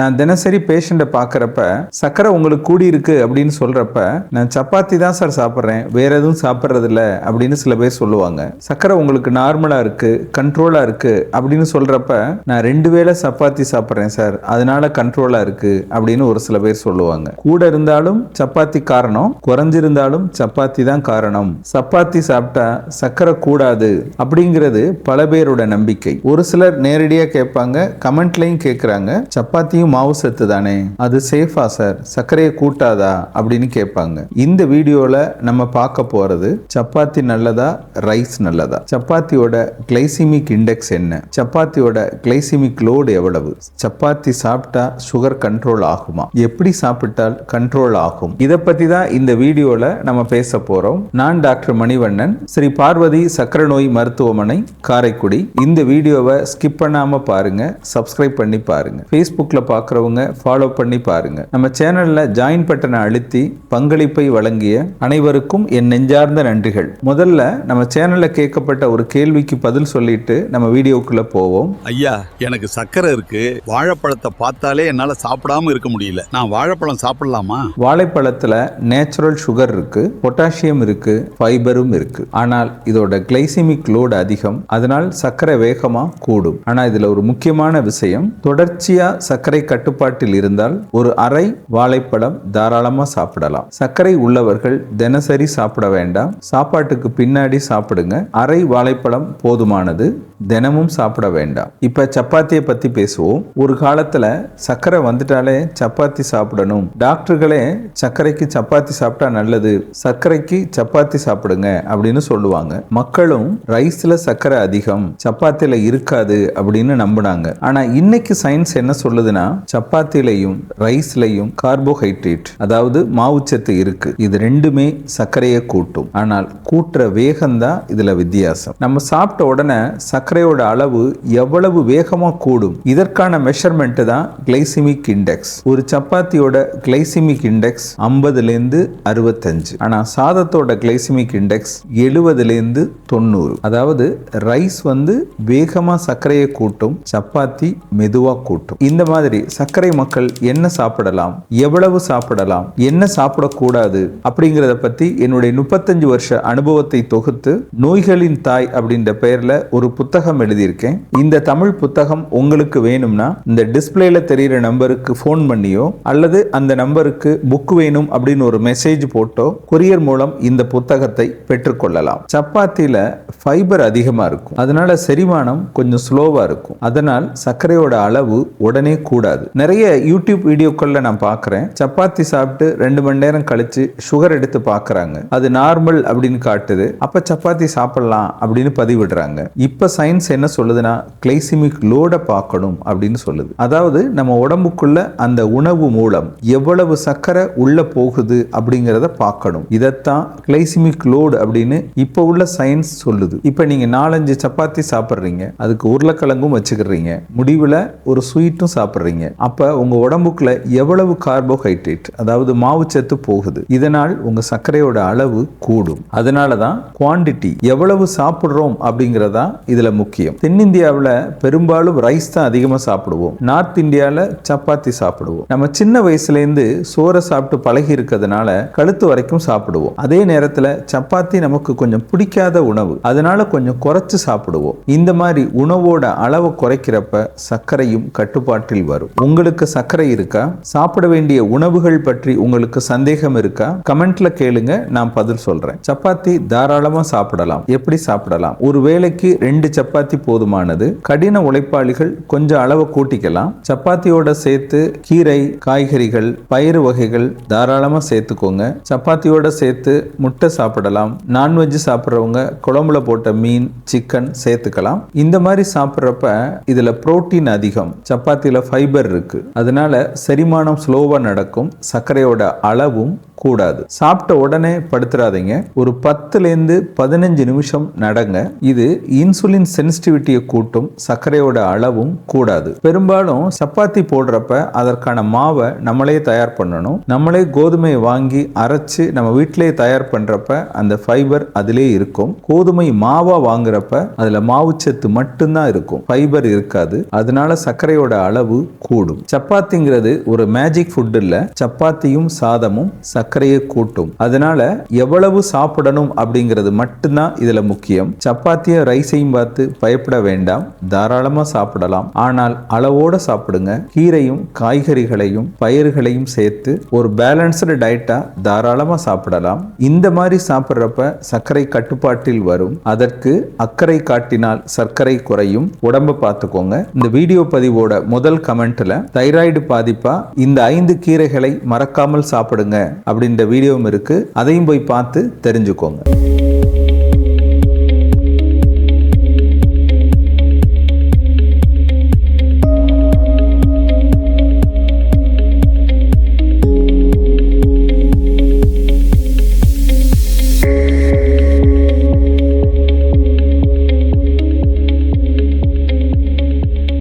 நான் தினசரி பேஷண்ட்டை பார்க்குறப்ப சர்க்கரை உங்களுக்கு கூடி இருக்கு அப்படின்னு சொல்றப்ப நான் சப்பாத்தி தான் சார் சாப்பிட்றேன், வேற எதுவும் சாப்பிட்றதில்ல அப்படின்னு சில பேர் சொல்லுவாங்க. சர்க்கரை உங்களுக்கு நார்மலா இருக்கு, கண்ட்ரோலா இருக்கு அப்படின்னு சொல்றப்ப நான் 2 வேளை சப்பாத்தி சாப்பிட்றேன் சார், அதனால கண்ட்ரோலா இருக்கு அப்படின்னு ஒரு சில பேர் சொல்லுவாங்க. கூட இருந்தாலும் சப்பாத்தி காரணம், குறைஞ்சிருந்தாலும் சப்பாத்தி தான் காரணம். சப்பாத்தி சாப்பிட்டா சர்க்கரை கூடாது அப்படிங்கிறது பல பேரோட நம்பிக்கை. ஒரு சிலர் நேரடியாக கேட்பாங்க, கமெண்ட்லையும் கேட்குறாங்க, சப்பாத்தியும் மாவு சத்து தானே, அது சேஃபா சார், சர்க்கரையை கூட்டாதா அப்படின்னு கேட்பாங்க. இந்த வீடியோல நம்ம பார்க்க போறது சப்பாத்தி நல்லதா ரைஸ் நல்லதா, சப்பாத்தியோட கிளைசிமிக் இண்டெக்ஸ் என்ன, சப்பாத்தியோட கிளைசிமிக் லோடு எவ்வளவு, சப்பாத்தி சாப்பிட்டா சுகர் கண்ட்ரோல் ஆகுமா, எப்படி சாப்பிட்டால் கண்ட்ரோல் ஆகும், இதை பத்தி தான் இந்த வீடியோல நம்ம பேச போறோம். நான் டாக்டர் மணிவண்ணன், ஸ்ரீ பார்வதி சர்க்கரை நோய் மருத்துவமனை, காரைக்குடி. இந்த வீடியோவை ஸ்கிப் பண்ணாம பாருங்க, சப்ஸ்கிரைப் பண்ணி பாருங்க. ஃபேஸ்புக்ல பார்க்குறவங்க ஃபாலோ பண்ணி பாருங்க. நம்ம சேனல்ல ஜாயின் பட்டனை அழுத்தி பங்களிப்பை வழங்கிய அனைவருக்கும் என் நெஞ்சார்ந்த நன்றிகள். முதல்ல நம்ம சேனல்ல கேட்கப்பட்ட ஒரு கேள்விக்கு பதில் சொல்லிட்டு நம்ம வீடியோக்குள்ள போவோம். ஐயா, எனக்கு சர்க்கரை இருக்கு, வாழைப்பழத்தை பார்த்தாலே என்னால சாப்பிடாம இருக்க முடியல, நான் வாழைப்பழம் சாப்பிடலாமா? வாழைப்பழத்துல நேச்சுரல் சுகர் இருக்கு, பொட்டாசியம் இருக்கு, ஃபைபரும் இருக்கு. ஆனால் இதோட கிளைசிமிக் லோடு அதிகம், அதனால் சர்க்கரை வேகமா கூடும். ஆனா இதுல ஒரு முக்கியமான விஷயம், தொடர்ச்சியா சர்க்கரை கட்டுப்பாட்டில் இருந்தால் ஒரு அரை வாழைப்பழம் தாராளமா சாப்பிடலாம். சர்க்கரை உள்ளவர்கள் தினசரி சாப்பிட வேண்டாம், சாப்பாட்டுக்கு பின்னாடி சாப்பிடுங்க. அரை வாழைப்பழம் போதுமானது, தினமும் சாப்பிட வேண்டாம். இப்ப சப்பாத்தியை பத்தி பேசுவோம். ஒரு காலத்துல சர்க்கரை வந்துட்டாலே சப்பாத்தி சாப்பிடணும், டாக்டர்களே சர்க்கரைக்கு சப்பாத்தி சாப்பிட்டா நல்லது, சர்க்கரைக்கு சப்பாத்தி சாப்பிடுங்க அப்படின்னு சொல்லுவாங்க. மக்களும் ரைஸ்ல சர்க்கரை அதிகம், சப்பாத்தில இருக்காது அப்படின்னு நம்பினாங்க. ஆனா இன்னைக்கு சயின்ஸ் என்ன சொல்லுதுன்னா, சப்பாத்திலையும் ரைஸ்லையும் கார்போஹைட்ரேட், அதாவது மாவுச்சத்து இருக்கு. இது ரெண்டுமே சர்க்கரையை கூட்டும். ஆனால் கூட்டுற வேகம் தான் இதுல வித்தியாசம். நம்ம சாப்பிட்ட உடனே சர்க்கரையோட அளவு எவ்வளவு வேகமா கூடும், இதற்கான மெஷர்மெண்ட் தான் கிளைசிமிக் இண்டெக்ஸ். ஒரு சப்பாத்தியோட கிளைசிமிக் இண்டெக்ஸ் 50லேருந்து 65. ஆனா சாதத்தோட கிளைசிமிக் இண்டெக்ஸ் 70லேருந்து 90. அதாவது ரைஸ் வேகமா சர்க்கரையை கூட்டும், சப்பாத்தி மெதுவா கூட்டும். இந்த மாதிரி சர்க்கரை மக்கள் என்ன சாப்பிடலாம், எவ்வளவு சாப்பிடலாம், என்ன சாப்பிடக்கூடாது அப்படிங்கிறத பத்தி என்னுடைய 35 வருஷ அனுபவத்தை தொகுத்து நோய்களின் தாய் அப்படின்ற பெயர்ல ஒரு புத்தகம் எழுதியிருக்கேன். இந்த தமிழ் புத்தகம் உங்களுக்கு வேணும்னா இந்த டிஸ்பிளேல தெரிகிற நம்பருக்கு ஃபோன் பண்ணியோ அல்லது அந்த நம்பருக்கு புக் வேணும் அப்படின்னு ஒரு மெசேஜ் போட்டோ கொரியர் மூலம் இந்த புத்தகத்தை பெற்றுக்கொள்ளலாம். சப்பாத்தில ஃபைபர் அதிகமா இருக்கும், அதனால செரிமானம் கொஞ்சம் ஸ்லோவா இருக்கும், அதனால் சர்க்கரையோட அளவு உடனே கூடாது. நிறைய யூடியூப் வீடியோக்கள்ல நான் பார்க்கிறேன், சப்பாத்தி சாப்பிட்டு 2 மணி நேரம் கழிச்சு சுகர் எடுத்து பார்க்கறாங்க, அது நார்மல் அப்படின்னு காட்டுது, அப்ப சப்பாத்தி சாப்பிடலாம் அப்படின்னு பதிவிடுறாங்க. இப்ப சயின்ஸ் என்ன சொல்லுதுன்னா, கிளைசிமிக் லோட பார்க்கணும் அப்படின்னு சொல்லுது. அதாவது நம்ம உடம்புக்குள்ள அந்த உணவு மூலம் எவ்வளவு சர்க்கரை உள்ள போகுது அப்படிங்கிறத பார்க்கணும். இதைத்தான் கிளைசிமிக் லோடு அப்படின்னு இப்ப உள்ள சயின்ஸ் சொல்லுது. இப்ப நீங்க 4-5 சப்பாத்தி சாப்பிடுறீங்க, அதுக்கு உருளைக்கிழங்கும் வச்சுக்கிறீங்க, முடிவுல ஒரு ஸ்வீட்டும் சாப்பிடுறீங்க, அப்ப உங்க உடம்புக்குள்ள எவ்வளவு கார்போஹைட்ரேட், அதாவது மாவுச்சத்து போகுது, இதனால் உங்க சர்க்கரையோட அளவு கூடும். அதனாலதான் குவாண்டிட்டி, எவ்வளவு சாப்பிடுறோம் அப்படிங்கறதா இதுல முக்கியம். தென்னிந்தியாவில் பெரும்பாலும் ரைஸ் தான் அதிகமா சாப்பிடுவோம், நார்த் இந்தியாவில் சப்பாத்தி சாப்பிடுவோம். நம்ம சின்ன வயசுல இருந்து சோறை சாப்பிட்டு பழகி இருக்கிறதுனால கழுத்து வரைக்கும் சாப்பிடுவோம். அதே நேரத்தில் சப்பாத்தி நமக்கு கொஞ்சம் பிடிக்காத உணவு, அதனால கொஞ்சம் குறைச்சு சாப்பிடுவோம். இந்த மாதிரி உணவோட அளவை குறைக்கிறப்ப சர்க்கரையும் கட்டுப்பாட்டில் வரும். உங்களுக்கு சர்க்கரை இருக்கா, சாப்பிட வேண்டிய உணவுகள் பற்றி உங்களுக்கு சந்தேகம் இருக்கா, கமெண்ட்ல கேளுங்க, நான் பதில் சொல்றேன். சப்பாத்தி தாராளமா சாப்பிடலாம். எப்படி சாப்பிடலாம்? ஒரு வேளைக்கு 2 சப்பாத்தி போதுமானது. கடின உழைப்பாளிகள் கொஞ்சம் அளவை கூட்டிக்கலாம். சப்பாத்தியோட சேர்த்து கீரை, காய்கறிகள், பயிறு வகைகள் தாராளமா சேர்த்துக்கோங்க. சப்பாத்தியோட சேர்த்து முட்டை சாப்பிடலாம். நான்வெஜ் சாப்பிட்றவங்க குழம்புல போட்ட மீன், சிக்கன் சேர்த்துக்கலாம். இந்த மாதிரி சாப்பிட்றப்ப இதுல புரோட்டீன் அதிகம், சப்பாத்தியில ஃபைபர் இருக்கு, அதனால செரிமானம் ஸ்லோவா நடக்கும், சர்க்கரையோட அளவும் கூடாது. சாப்பிட்ட உடனே படுத்துறாதீங்க. ஒரு 10லேருந்து 15 நிமிஷம் நடங்க. இது இன்சுலின் சென்சிட்டிவிட்டியை கூட்டும், சர்க்கரையோட அளவும் கூடாது. பெரும்பாலும் சப்பாத்தி போடுறப்ப அதற்கான மாவை நம்மளே தயார் பண்ணணும். நம்மளே கோதுமையை வாங்கி அரைச்சு நம்ம வீட்டிலேயே தயார் பண்றப்ப அந்த ஃபைபர் அதிலே இருக்கும். கோதுமை மாவா வாங்குறப்ப அதுல மாவுச்சத்து மட்டும்தான் இருக்கும், ஃபைபர் இருக்காது. அதனால சர்க்கரையோட அளவு கூடும். சப்பாத்திங்கிறது ஒரு மேஜிக் ஃபுட் இல்ல. சப்பாத்தியும் சாதமும் சர்க்கரையை கூட்டும். அதனால எவ்வளவு சாப்பிடணும் அப்படிங்கிறது மட்டும்தான் இதுல முக்கியம். சப்பாத்தியும் ரைஸையும் பார்த்து பயப்பட வேண்டாம், தாராளமா சாப்பிடலாம். ஆனால் அளவோட சாப்பிடுங்க. கீரையும் காய்கறிகளையும் பயிர்களையும் சேர்த்து ஒரு பேலன்ஸ்டு டயட்டா தாராளமா சாப்பிடலாம். இந்த மாதிரி சாப்பிட்றப்ப சர்க்கரை கட்டுப்பாட்டில் வரும். அதற்கு அக்கறை காட்டினால் சர்க்கரை குறையும். உடம்ப பார்த்துக்கோங்க. இந்த வீடியோ பதிவோட முதல் கமெண்ட்ல தைராய்டு பாதிப்பா இந்த 5 கீரைகளை மறக்காமல் சாப்பிடுங்க அப்படின்ற வீடியோவும் இருக்கு. அதையும் போய் பார்த்து தெரிஞ்சுக்கோங்க.